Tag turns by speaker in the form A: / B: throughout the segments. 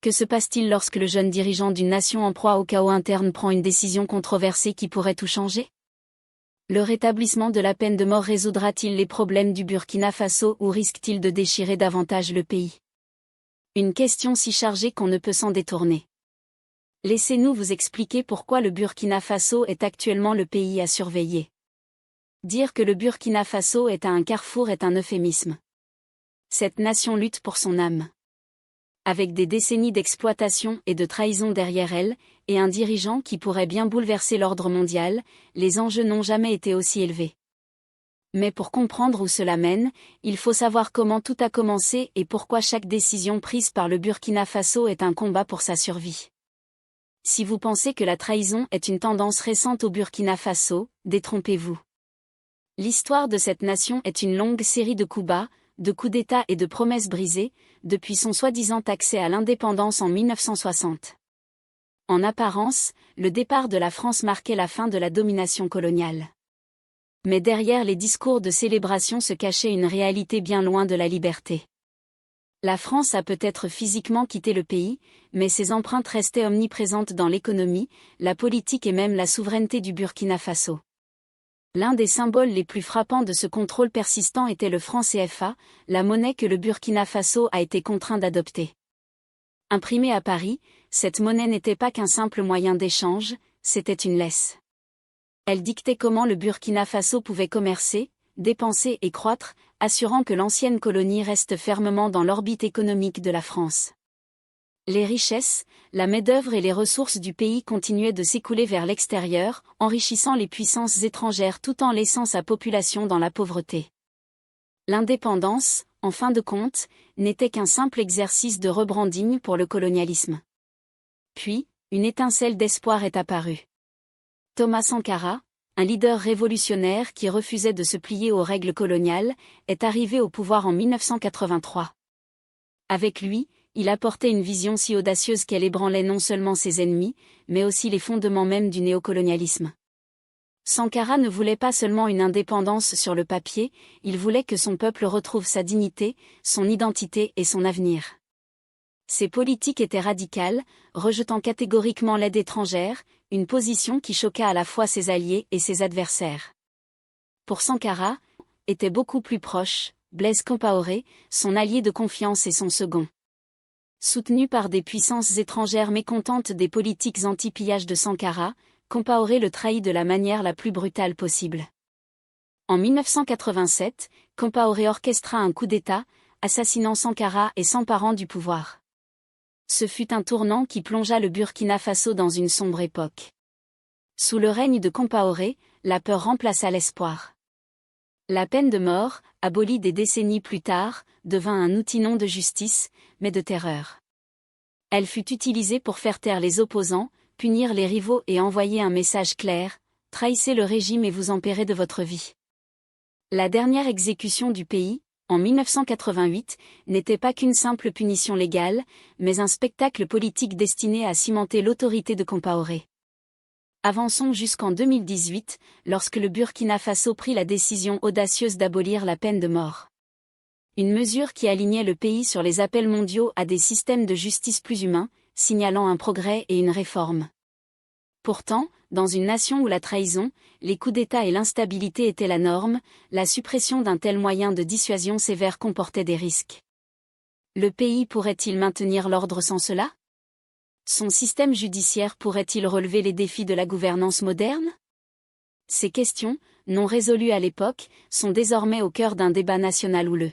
A: Que se passe-t-il lorsque le jeune dirigeant d'une nation en proie au chaos interne prend une décision controversée qui pourrait tout changer? Le rétablissement de la peine de mort résoudra-t-il les problèmes du Burkina Faso ou risque-t-il de déchirer davantage le pays? Une question si chargée qu'on ne peut s'en détourner. Laissez-nous vous expliquer pourquoi le Burkina Faso est actuellement le pays à surveiller. Dire que le Burkina Faso est à un carrefour est un euphémisme. Cette nation lutte pour son âme. Avec des décennies d'exploitation et de trahison derrière elle, et un dirigeant qui pourrait bien bouleverser l'ordre mondial, les enjeux n'ont jamais été aussi élevés. Mais pour comprendre où cela mène, il faut savoir comment tout a commencé et pourquoi chaque décision prise par le Burkina Faso est un combat pour sa survie. Si vous pensez que la trahison est une tendance récente au Burkina Faso, détrompez-vous. L'histoire de cette nation est une longue série de coups bas, de coups d'État et de promesses brisées, depuis son soi-disant accès à l'indépendance en 1960. En apparence, le départ de la France marquait la fin de la domination coloniale. Mais derrière les discours de célébration se cachait une réalité bien loin de la liberté. La France a peut-être physiquement quitté le pays, mais ses empreintes restaient omniprésentes dans l'économie, la politique et même la souveraineté du Burkina Faso. L'un des symboles les plus frappants de ce contrôle persistant était le franc CFA, la monnaie que le Burkina Faso a été contraint d'adopter. Imprimée à Paris, cette monnaie n'était pas qu'un simple moyen d'échange, c'était une laisse. Elle dictait comment le Burkina Faso pouvait commercer, dépenser et croître, assurant que l'ancienne colonie reste fermement dans l'orbite économique de la France. Les richesses, la main-d'œuvre et les ressources du pays continuaient de s'écouler vers l'extérieur, enrichissant les puissances étrangères tout en laissant sa population dans la pauvreté. L'indépendance, en fin de compte, n'était qu'un simple exercice de rebranding pour le colonialisme. Puis, une étincelle d'espoir est apparue. Thomas Sankara, un leader révolutionnaire qui refusait de se plier aux règles coloniales, est arrivé au pouvoir en 1983. Avec lui, il apportait une vision si audacieuse qu'elle ébranlait non seulement ses ennemis, mais aussi les fondements même du néocolonialisme. Sankara ne voulait pas seulement une indépendance sur le papier, il voulait que son peuple retrouve sa dignité, son identité et son avenir. Ses politiques étaient radicales, rejetant catégoriquement l'aide étrangère, une position qui choqua à la fois ses alliés et ses adversaires. Pour Sankara, était beaucoup plus proche, Blaise Compaoré, son allié de confiance et son second. Soutenu par des puissances étrangères mécontentes des politiques anti-pillage de Sankara, Compaoré le trahit de la manière la plus brutale possible. En 1987, Compaoré orchestra un coup d'État, assassinant Sankara et s'emparant du pouvoir. Ce fut un tournant qui plongea le Burkina Faso dans une sombre époque. Sous le règne de Compaoré, la peur remplaça l'espoir. La peine de mort, abolie des décennies plus tard, devint un outil non de justice, mais de terreur. Elle fut utilisée pour faire taire les opposants, punir les rivaux et envoyer un message clair: trahissez le régime et vous en paierez de votre vie. La dernière exécution du pays, en 1988, n'était pas qu'une simple punition légale, mais un spectacle politique destiné à cimenter l'autorité de Compaoré. Avançons jusqu'en 2018, lorsque le Burkina Faso prit la décision audacieuse d'abolir la peine de mort. Une mesure qui alignait le pays sur les appels mondiaux à des systèmes de justice plus humains, signalant un progrès et une réforme. Pourtant, dans une nation où la trahison, les coups d'État et l'instabilité étaient la norme, la suppression d'un tel moyen de dissuasion sévère comportait des risques. Le pays pourrait-il maintenir l'ordre sans cela? Son système judiciaire pourrait-il relever les défis de la gouvernance moderne? Ces questions, non résolues à l'époque, sont désormais au cœur d'un débat national houleux.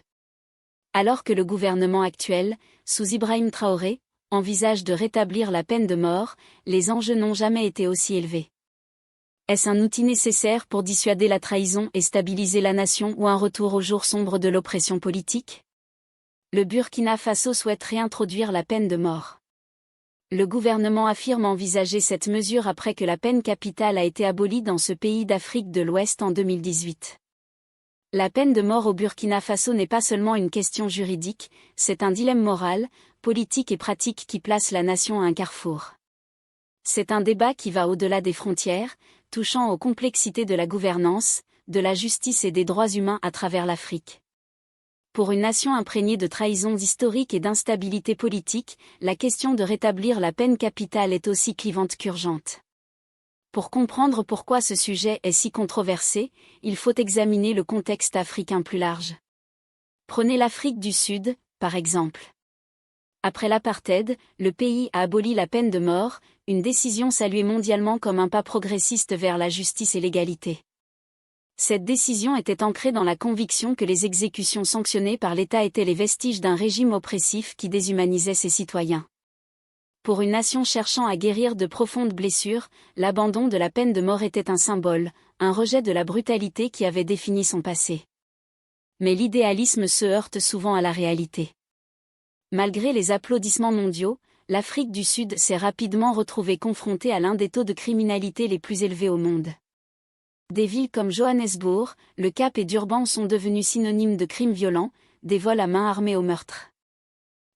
A: Alors que le gouvernement actuel, sous Ibrahim Traoré, envisage de rétablir la peine de mort, les enjeux n'ont jamais été aussi élevés. Est-ce un outil nécessaire pour dissuader la trahison et stabiliser la nation ou un retour au jour sombre de l'oppression politique? Le Burkina Faso souhaite réintroduire la peine de mort. Le gouvernement affirme envisager cette mesure après que la peine capitale a été abolie dans ce pays d'Afrique de l'Ouest en 2018. La peine de mort au Burkina Faso n'est pas seulement une question juridique, c'est un dilemme moral, politique et pratique qui place la nation à un carrefour. C'est un débat qui va au-delà des frontières, touchant aux complexités de la gouvernance, de la justice et des droits humains à travers l'Afrique. Pour une nation imprégnée de trahisons historiques et d'instabilité politique, la question de rétablir la peine capitale est aussi clivante qu'urgente. Pour comprendre pourquoi ce sujet est si controversé, il faut examiner le contexte africain plus large. Prenez l'Afrique du Sud, par exemple. Après l'apartheid, le pays a aboli la peine de mort, une décision saluée mondialement comme un pas progressiste vers la justice et l'égalité. Cette décision était ancrée dans la conviction que les exécutions sanctionnées par l'État étaient les vestiges d'un régime oppressif qui déshumanisait ses citoyens. Pour une nation cherchant à guérir de profondes blessures, l'abandon de la peine de mort était un symbole, un rejet de la brutalité qui avait défini son passé. Mais l'idéalisme se heurte souvent à la réalité. Malgré les applaudissements mondiaux, l'Afrique du Sud s'est rapidement retrouvée confrontée à l'un des taux de criminalité les plus élevés au monde. Des villes comme Johannesburg, le Cap et Durban sont devenues synonymes de crimes violents, des vols à main armée au meurtre.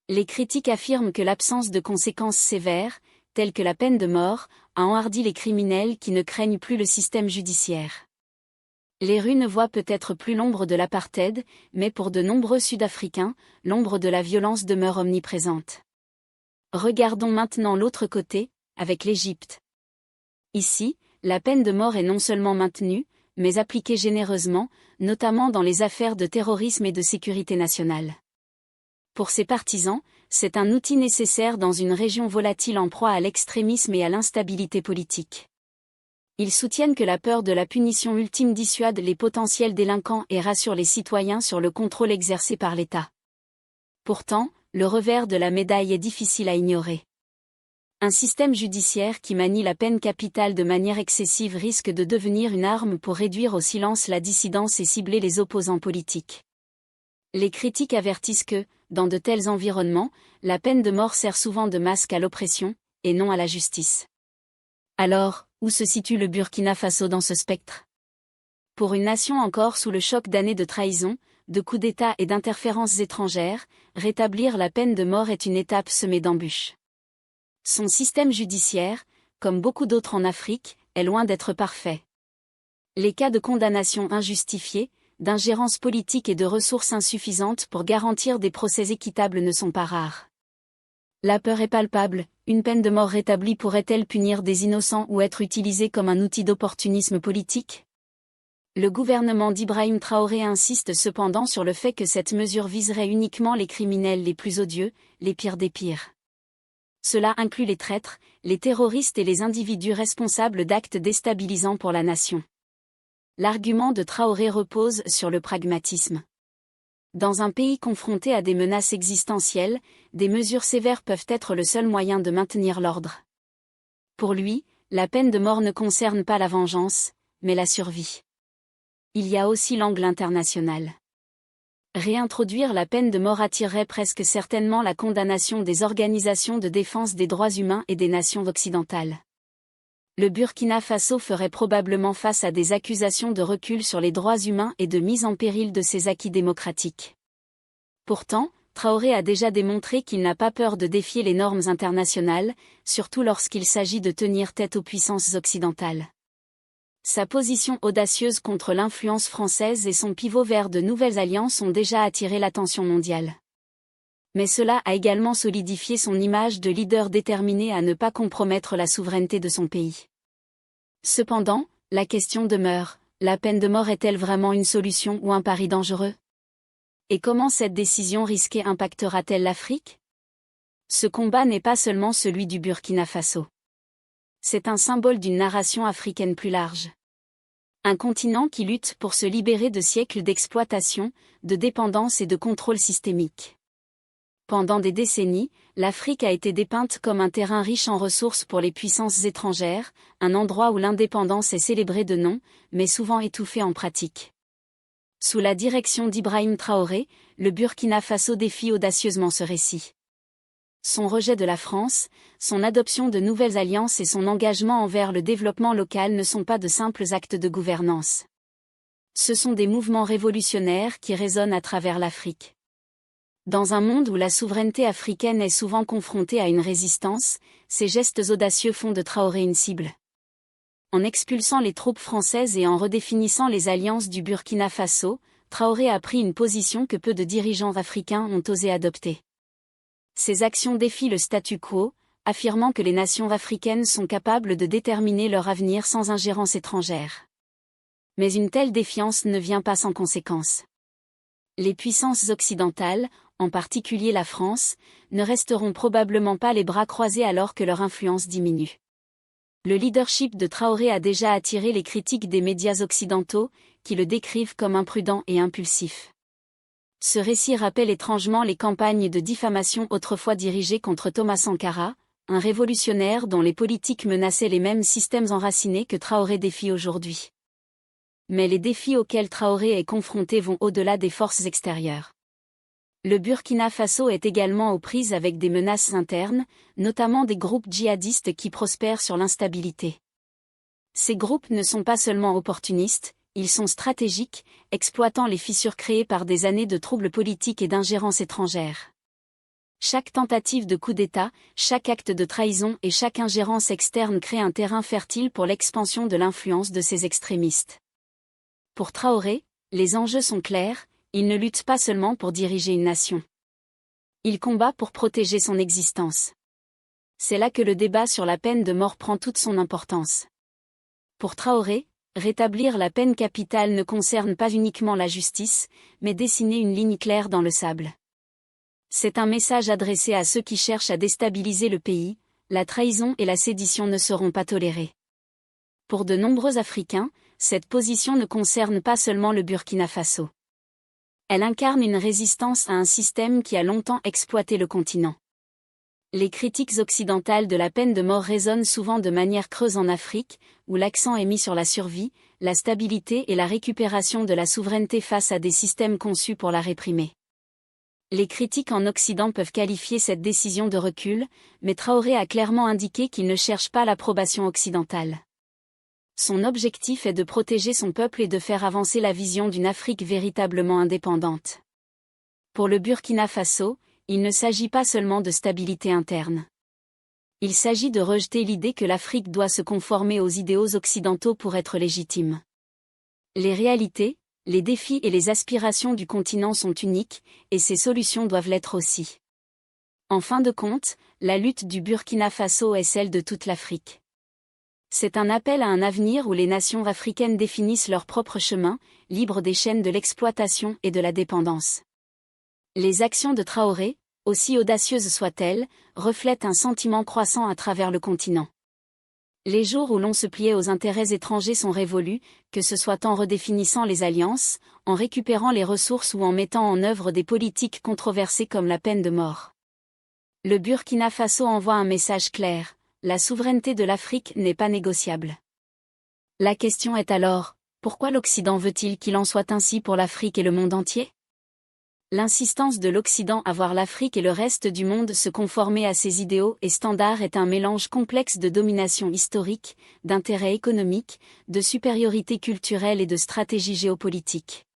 A: Les critiques affirment que l'absence de conséquences sévères, telles que la peine de mort, a enhardi les criminels qui ne craignent plus le système judiciaire. Les rues ne voient peut-être plus l'ombre de l'apartheid, mais pour de nombreux Sud-Africains, l'ombre de la violence demeure omniprésente. Regardons maintenant l'autre côté, avec l'Égypte. Ici, la peine de mort est non seulement maintenue, mais appliquée généreusement, notamment dans les affaires de terrorisme et de sécurité nationale. Pour ses partisans, c'est un outil nécessaire dans une région volatile en proie à l'extrémisme et à l'instabilité politique. Ils soutiennent que la peur de la punition ultime dissuade les potentiels délinquants et rassure les citoyens sur le contrôle exercé par l'État. Pourtant, le revers de la médaille est difficile à ignorer. Un système judiciaire qui manie la peine capitale de manière excessive risque de devenir une arme pour réduire au silence la dissidence et cibler les opposants politiques. Les critiques avertissent que, dans de tels environnements, la peine de mort sert souvent de masque à l'oppression, et non à la justice. Alors, où se situe le Burkina Faso dans ce spectre? Pour une nation encore sous le choc d'années de trahison, de coups d'État et d'interférences étrangères, rétablir la peine de mort est une étape semée d'embûches. Son système judiciaire, comme beaucoup d'autres en Afrique, est loin d'être parfait. Les cas de condamnation injustifiée, d'ingérence politique et de ressources insuffisantes pour garantir des procès équitables ne sont pas rares. La peur est palpable, une peine de mort rétablie pourrait-elle punir des innocents ou être utilisée comme un outil d'opportunisme politique? Le gouvernement d'Ibrahim Traoré insiste cependant sur le fait que cette mesure viserait uniquement les criminels les plus odieux, les pires des pires. Cela inclut les traîtres, les terroristes et les individus responsables d'actes déstabilisants pour la nation. L'argument de Traoré repose sur le pragmatisme. Dans un pays confronté à des menaces existentielles, des mesures sévères peuvent être le seul moyen de maintenir l'ordre. Pour lui, la peine de mort ne concerne pas la vengeance, mais la survie. Il y a aussi l'angle international. Réintroduire la peine de mort attirerait presque certainement la condamnation des organisations de défense des droits humains et des nations occidentales. Le Burkina Faso ferait probablement face à des accusations de recul sur les droits humains et de mise en péril de ses acquis démocratiques. Pourtant, Traoré a déjà démontré qu'il n'a pas peur de défier les normes internationales, surtout lorsqu'il s'agit de tenir tête aux puissances occidentales. Sa position audacieuse contre l'influence française et son pivot vers de nouvelles alliances ont déjà attiré l'attention mondiale. Mais cela a également solidifié son image de leader déterminé à ne pas compromettre la souveraineté de son pays. Cependant, la question demeure, la peine de mort est-elle vraiment une solution ou un pari dangereux? Et comment cette décision risquée impactera-t-elle l'Afrique? Ce combat n'est pas seulement celui du Burkina Faso. C'est un symbole d'une narration africaine plus large. Un continent qui lutte pour se libérer de siècles d'exploitation, de dépendance et de contrôle systémique. Pendant des décennies, l'Afrique a été dépeinte comme un terrain riche en ressources pour les puissances étrangères, un endroit où l'indépendance est célébrée de nom, mais souvent étouffée en pratique. Sous la direction d'Ibrahim Traoré, le Burkina Faso défie audacieusement ce récit. Son rejet de la France, son adoption de nouvelles alliances et son engagement envers le développement local ne sont pas de simples actes de gouvernance. Ce sont des mouvements révolutionnaires qui résonnent à travers l'Afrique. Dans un monde où la souveraineté africaine est souvent confrontée à une résistance, ces gestes audacieux font de Traoré une cible. En expulsant les troupes françaises et en redéfinissant les alliances du Burkina Faso, Traoré a pris une position que peu de dirigeants africains ont osé adopter. Ses actions défient le statu quo, affirmant que les nations africaines sont capables de déterminer leur avenir sans ingérence étrangère. Mais une telle défiance ne vient pas sans conséquences. Les puissances occidentales, en particulier la France, ne resteront probablement pas les bras croisés alors que leur influence diminue. Le leadership de Traoré a déjà attiré les critiques des médias occidentaux, qui le décrivent comme imprudent et impulsif. Ce récit rappelle étrangement les campagnes de diffamation autrefois dirigées contre Thomas Sankara, un révolutionnaire dont les politiques menaçaient les mêmes systèmes enracinés que Traoré défie aujourd'hui. Mais les défis auxquels Traoré est confronté vont au-delà des forces extérieures. Le Burkina Faso est également aux prises avec des menaces internes, notamment des groupes djihadistes qui prospèrent sur l'instabilité. Ces groupes ne sont pas seulement opportunistes, ils sont stratégiques, exploitant les fissures créées par des années de troubles politiques et d'ingérence étrangère. Chaque tentative de coup d'État, chaque acte de trahison et chaque ingérence externe crée un terrain fertile pour l'expansion de l'influence de ces extrémistes. Pour Traoré, les enjeux sont clairs, il ne lutte pas seulement pour diriger une nation. Il combat pour protéger son existence. C'est là que le débat sur la peine de mort prend toute son importance. Pour Traoré, rétablir la peine capitale ne concerne pas uniquement la justice, mais dessiner une ligne claire dans le sable. C'est un message adressé à ceux qui cherchent à déstabiliser le pays, la trahison et la sédition ne seront pas tolérées. Pour de nombreux Africains, cette position ne concerne pas seulement le Burkina Faso. Elle incarne une résistance à un système qui a longtemps exploité le continent. Les critiques occidentales de la peine de mort résonnent souvent de manière creuse en Afrique, où l'accent est mis sur la survie, la stabilité et la récupération de la souveraineté face à des systèmes conçus pour la réprimer. Les critiques en Occident peuvent qualifier cette décision de recul, mais Traoré a clairement indiqué qu'il ne cherche pas l'approbation occidentale. Son objectif est de protéger son peuple et de faire avancer la vision d'une Afrique véritablement indépendante. Pour le Burkina Faso, il ne s'agit pas seulement de stabilité interne. Il s'agit de rejeter l'idée que l'Afrique doit se conformer aux idéaux occidentaux pour être légitime. Les réalités, les défis et les aspirations du continent sont uniques, et ces solutions doivent l'être aussi. En fin de compte, la lutte du Burkina Faso est celle de toute l'Afrique. C'est un appel à un avenir où les nations africaines définissent leur propre chemin, libres des chaînes de l'exploitation et de la dépendance. Les actions de Traoré, aussi audacieuses soient-elles, reflètent un sentiment croissant à travers le continent. Les jours où l'on se pliait aux intérêts étrangers sont révolus, que ce soit en redéfinissant les alliances, en récupérant les ressources ou en mettant en œuvre des politiques controversées comme la peine de mort. Le Burkina Faso envoie un message clair. La souveraineté de l'Afrique n'est pas négociable. La question est alors, pourquoi l'Occident veut-il qu'il en soit ainsi pour l'Afrique et le monde entier ? L'insistance de l'Occident à voir l'Afrique et le reste du monde se conformer à ses idéaux et standards est un mélange complexe de domination historique, d'intérêts économiques, de supériorité culturelle et de stratégie géopolitique.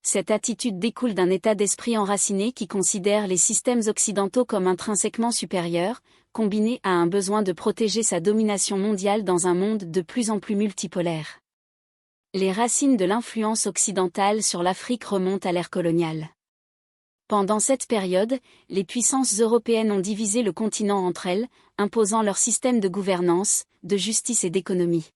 A: Cette attitude découle d'un état d'esprit enraciné qui considère les systèmes occidentaux comme intrinsèquement supérieurs, combiné à un besoin de protéger sa domination mondiale dans un monde de plus en plus multipolaire. Les racines de l'influence occidentale sur l'Afrique remontent à l'ère coloniale. Pendant cette période, les puissances européennes ont divisé le continent entre elles, imposant leur système de gouvernance, de justice et d'économie.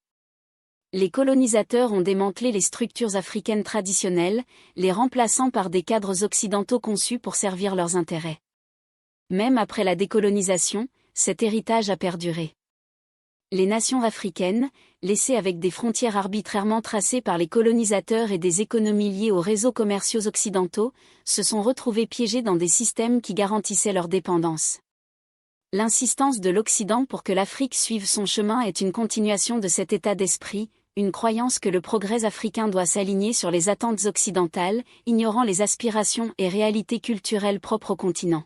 A: Les colonisateurs ont démantelé les structures africaines traditionnelles, les remplaçant par des cadres occidentaux conçus pour servir leurs intérêts. Même après la décolonisation, cet héritage a perduré. Les nations africaines, laissées avec des frontières arbitrairement tracées par les colonisateurs et des économies liées aux réseaux commerciaux occidentaux, se sont retrouvées piégées dans des systèmes qui garantissaient leur dépendance. L'insistance de l'Occident pour que l'Afrique suive son chemin est une continuation de cet état d'esprit, une croyance que le progrès africain doit s'aligner sur les attentes occidentales, ignorant les aspirations et réalités culturelles propres au continent.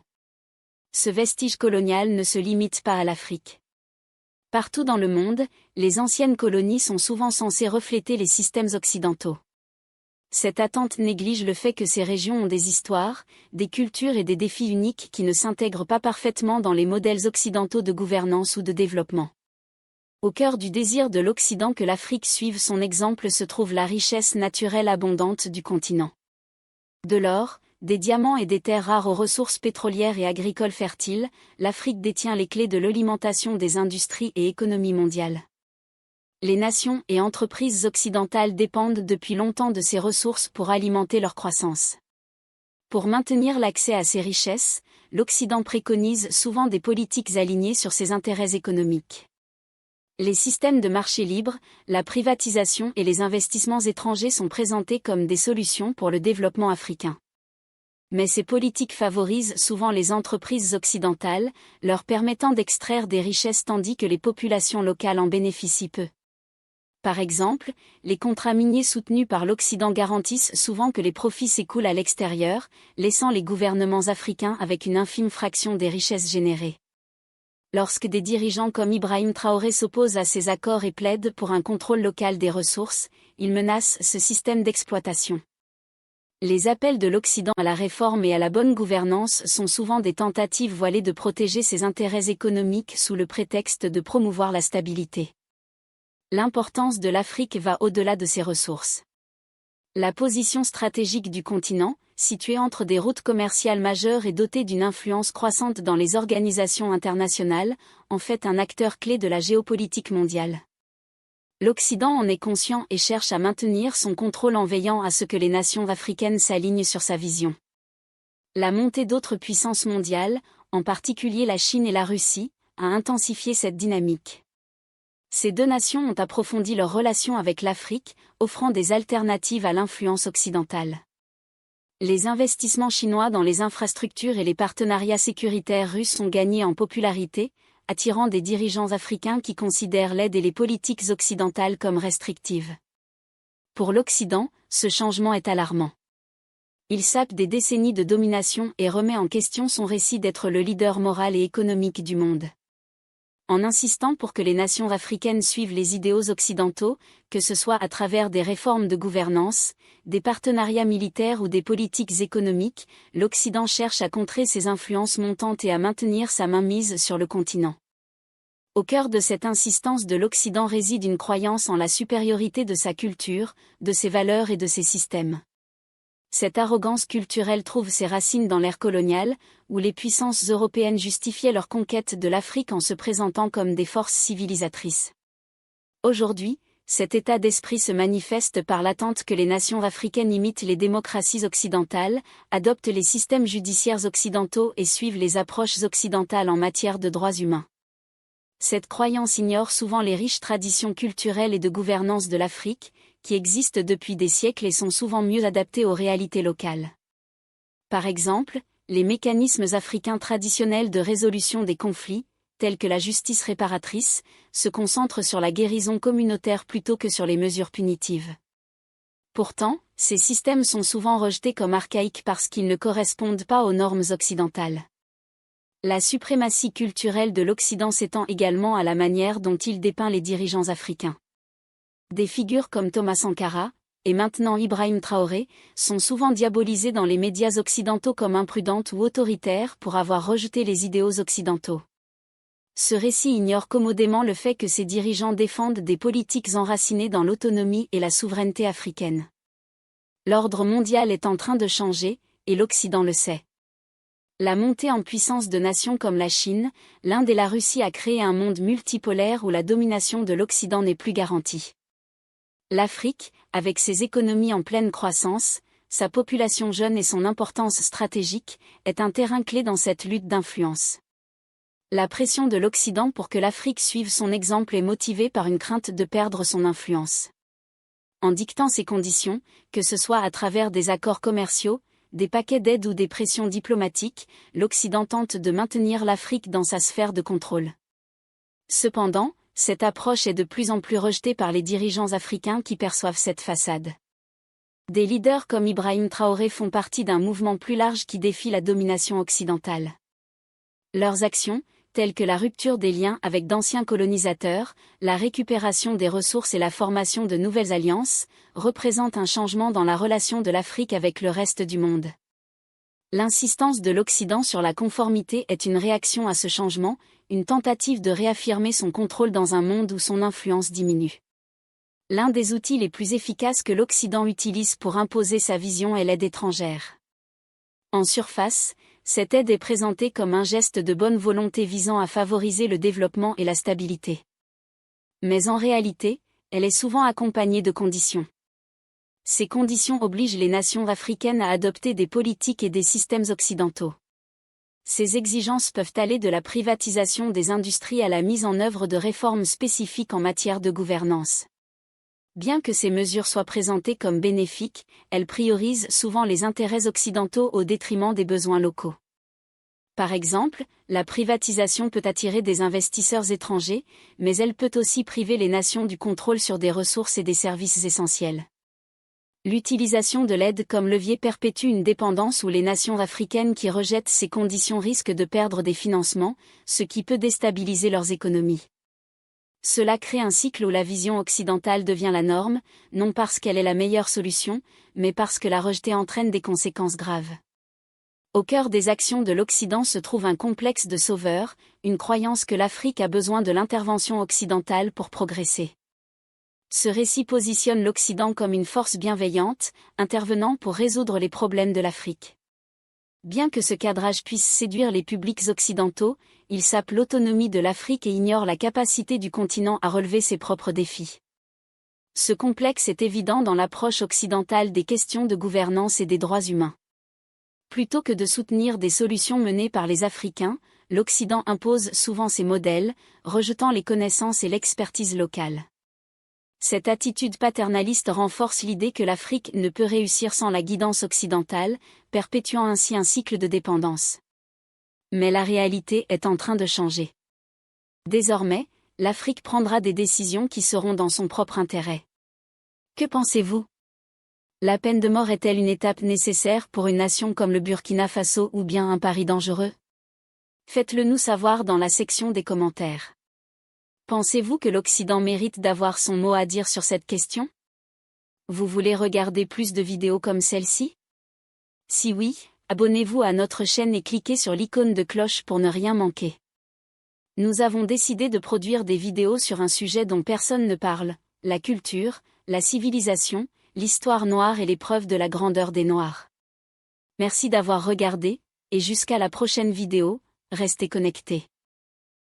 A: Ce vestige colonial ne se limite pas à l'Afrique. Partout dans le monde, les anciennes colonies sont souvent censées refléter les systèmes occidentaux. Cette attente néglige le fait que ces régions ont des histoires, des cultures et des défis uniques qui ne s'intègrent pas parfaitement dans les modèles occidentaux de gouvernance ou de développement. Au cœur du désir de l'Occident que l'Afrique suive son exemple se trouve la richesse naturelle abondante du continent. De l'or, des diamants et des terres rares aux ressources pétrolières et agricoles fertiles, l'Afrique détient les clés de l'alimentation des industries et économies mondiales. Les nations et entreprises occidentales dépendent depuis longtemps de ces ressources pour alimenter leur croissance. Pour maintenir l'accès à ces richesses, l'Occident préconise souvent des politiques alignées sur ses intérêts économiques. Les systèmes de marché libre, la privatisation et les investissements étrangers sont présentés comme des solutions pour le développement africain. Mais ces politiques favorisent souvent les entreprises occidentales, leur permettant d'extraire des richesses tandis que les populations locales en bénéficient peu. Par exemple, les contrats miniers soutenus par l'Occident garantissent souvent que les profits s'écoulent à l'extérieur, laissant les gouvernements africains avec une infime fraction des richesses générées. Lorsque des dirigeants comme Ibrahim Traoré s'opposent à ces accords et plaident pour un contrôle local des ressources, ils menacent ce système d'exploitation. Les appels de l'Occident à la réforme et à la bonne gouvernance sont souvent des tentatives voilées de protéger ses intérêts économiques sous le prétexte de promouvoir la stabilité. L'importance de l'Afrique va au-delà de ses ressources. La position stratégique du continent, située entre des routes commerciales majeures et dotée d'une influence croissante dans les organisations internationales, en fait un acteur clé de la géopolitique mondiale. L'Occident en est conscient et cherche à maintenir son contrôle en veillant à ce que les nations africaines s'alignent sur sa vision. La montée d'autres puissances mondiales, en particulier la Chine et la Russie, a intensifié cette dynamique. Ces deux nations ont approfondi leurs relations avec l'Afrique, offrant des alternatives à l'influence occidentale. Les investissements chinois dans les infrastructures et les partenariats sécuritaires russes ont gagné en popularité, attirant des dirigeants africains qui considèrent l'aide et les politiques occidentales comme restrictives. Pour l'Occident, ce changement est alarmant. Il sape des décennies de domination et remet en question son récit d'être le leader moral et économique du monde. En insistant pour que les nations africaines suivent les idéaux occidentaux, que ce soit à travers des réformes de gouvernance, des partenariats militaires ou des politiques économiques, l'Occident cherche à contrer ses influences montantes et à maintenir sa mainmise sur le continent. Au cœur de cette insistance de l'Occident réside une croyance en la supériorité de sa culture, de ses valeurs et de ses systèmes. Cette arrogance culturelle trouve ses racines dans l'ère coloniale, où les puissances européennes justifiaient leur conquête de l'Afrique en se présentant comme des forces civilisatrices. Aujourd'hui, cet état d'esprit se manifeste par l'attente que les nations africaines imitent les démocraties occidentales, adoptent les systèmes judiciaires occidentaux et suivent les approches occidentales en matière de droits humains. Cette croyance ignore souvent les riches traditions culturelles et de gouvernance de l'Afrique, qui existent depuis des siècles et sont souvent mieux adaptées aux réalités locales. Par exemple, les mécanismes africains traditionnels de résolution des conflits, tels que la justice réparatrice, se concentrent sur la guérison communautaire plutôt que sur les mesures punitives. Pourtant, ces systèmes sont souvent rejetés comme archaïques parce qu'ils ne correspondent pas aux normes occidentales. La suprématie culturelle de l'Occident s'étend également à la manière dont il dépeint les dirigeants africains. Des figures comme Thomas Sankara, et maintenant Ibrahim Traoré, sont souvent diabolisées dans les médias occidentaux comme imprudentes ou autoritaires pour avoir rejeté les idéaux occidentaux. Ce récit ignore commodément le fait que ces dirigeants défendent des politiques enracinées dans l'autonomie et la souveraineté africaine. L'ordre mondial est en train de changer, et l'Occident le sait. La montée en puissance de nations comme la Chine, l'Inde et la Russie a créé un monde multipolaire où la domination de l'Occident n'est plus garantie. L'Afrique, avec ses économies en pleine croissance, sa population jeune et son importance stratégique, est un terrain clé dans cette lutte d'influence. La pression de l'Occident pour que l'Afrique suive son exemple est motivée par une crainte de perdre son influence. En dictant ces conditions, que ce soit à travers des accords commerciaux, des paquets d'aide ou des pressions diplomatiques, l'Occident tente de maintenir l'Afrique dans sa sphère de contrôle. Cependant, cette approche est de plus en plus rejetée par les dirigeants africains qui perçoivent cette façade. Des leaders comme Ibrahim Traoré font partie d'un mouvement plus large qui défie la domination occidentale. Leurs actions, telles que la rupture des liens avec d'anciens colonisateurs, la récupération des ressources et la formation de nouvelles alliances, représentent un changement dans la relation de l'Afrique avec le reste du monde. L'insistance de l'Occident sur la conformité est une réaction à ce changement, une tentative de réaffirmer son contrôle dans un monde où son influence diminue. L'un des outils les plus efficaces que l'Occident utilise pour imposer sa vision est l'aide étrangère. En surface, cette aide est présentée comme un geste de bonne volonté visant à favoriser le développement et la stabilité. Mais en réalité, elle est souvent accompagnée de conditions. Ces conditions obligent les nations africaines à adopter des politiques et des systèmes occidentaux. Ces exigences peuvent aller de la privatisation des industries à la mise en œuvre de réformes spécifiques en matière de gouvernance. Bien que ces mesures soient présentées comme bénéfiques, elles priorisent souvent les intérêts occidentaux au détriment des besoins locaux. Par exemple, la privatisation peut attirer des investisseurs étrangers, mais elle peut aussi priver les nations du contrôle sur des ressources et des services essentiels. L'utilisation de l'aide comme levier perpétue une dépendance où les nations africaines qui rejettent ces conditions risquent de perdre des financements, ce qui peut déstabiliser leurs économies. Cela crée un cycle où la vision occidentale devient la norme, non parce qu'elle est la meilleure solution, mais parce que la rejeter entraîne des conséquences graves. Au cœur des actions de l'Occident se trouve un complexe de sauveur, une croyance que l'Afrique a besoin de l'intervention occidentale pour progresser. Ce récit positionne l'Occident comme une force bienveillante, intervenant pour résoudre les problèmes de l'Afrique. Bien que ce cadrage puisse séduire les publics occidentaux, il sape l'autonomie de l'Afrique et ignore la capacité du continent à relever ses propres défis. Ce complexe est évident dans l'approche occidentale des questions de gouvernance et des droits humains. Plutôt que de soutenir des solutions menées par les Africains, l'Occident impose souvent ses modèles, rejetant les connaissances et l'expertise locale. Cette attitude paternaliste renforce l'idée que l'Afrique ne peut réussir sans la guidance occidentale, perpétuant ainsi un cycle de dépendance. Mais la réalité est en train de changer. Désormais, l'Afrique prendra des décisions qui seront dans son propre intérêt. Que pensez-vous ? La peine de mort est-elle une étape nécessaire pour une nation comme le Burkina Faso ou bien un pari dangereux ? Faites-le nous savoir dans la section des commentaires. Pensez-vous que l'Occident mérite d'avoir son mot à dire sur cette question ? Vous voulez regarder plus de vidéos comme celle-ci ? Si oui, abonnez-vous à notre chaîne et cliquez sur l'icône de cloche pour ne rien manquer. Nous avons décidé de produire des vidéos sur un sujet dont personne ne parle, la culture, la civilisation, l'histoire noire et les preuves de la grandeur des Noirs. Merci d'avoir regardé, et jusqu'à la prochaine vidéo, restez connectés.